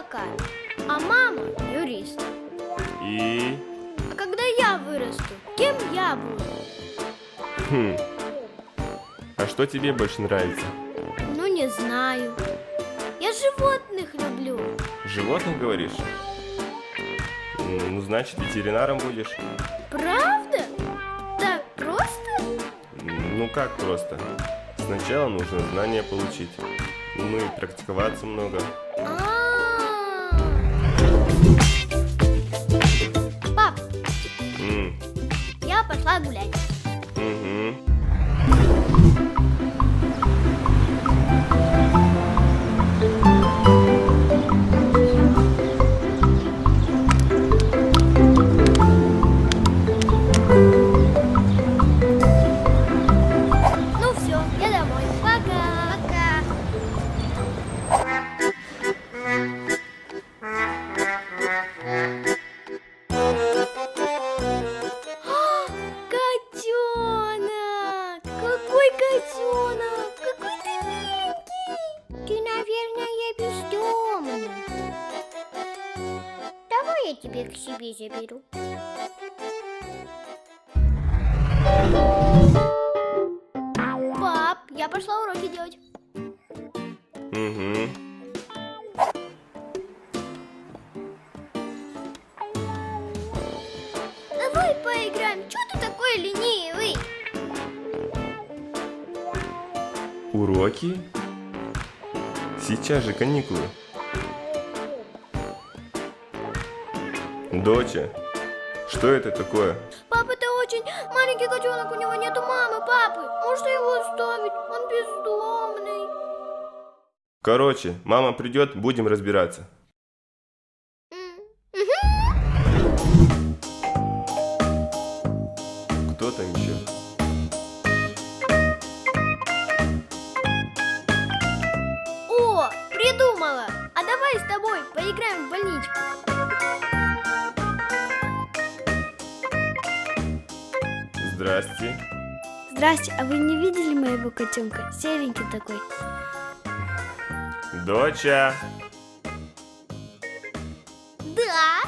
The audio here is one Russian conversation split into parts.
адвокат, а мама юрист. И... А когда я вырасту, кем я буду? А что тебе больше нравится? Ну, не знаю. Я животных люблю. Животных, говоришь? Ну, значит, ветеринаром будешь. Правда? Так просто? Ну, как просто? Сначала нужно знания получить. Ну и практиковаться много. Пап, М, я пошла гулять. мгм. Ну все, я домой. Пока. Пока. Котенок! Какой котенок! Какой ты миленький! Ты, наверное, бездомный. Давай я тебя к себе заберу. Пап, я пошла уроки делать. Мгм. Давай поиграем. Чё ты такой ленивый? Уроки? Сейчас же каникулы. Доча, что это такое? Папа, это очень маленький котенок, у него нету мамы, папы. Можно его оставить? Он бездомный. Короче, мама придет, будем разбираться. Кто там еще? О, придумала! А давай с тобой поиграем в больничку. Здрасте. Здрасте, а вы не видели моего котенка? Серенький такой. Доча. Да?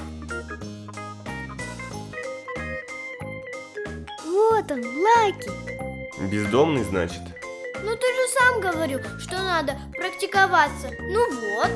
Вот он, Лаки. Бездомный, значит? Ну ты же сам говорил, что надо практиковаться. Ну вот.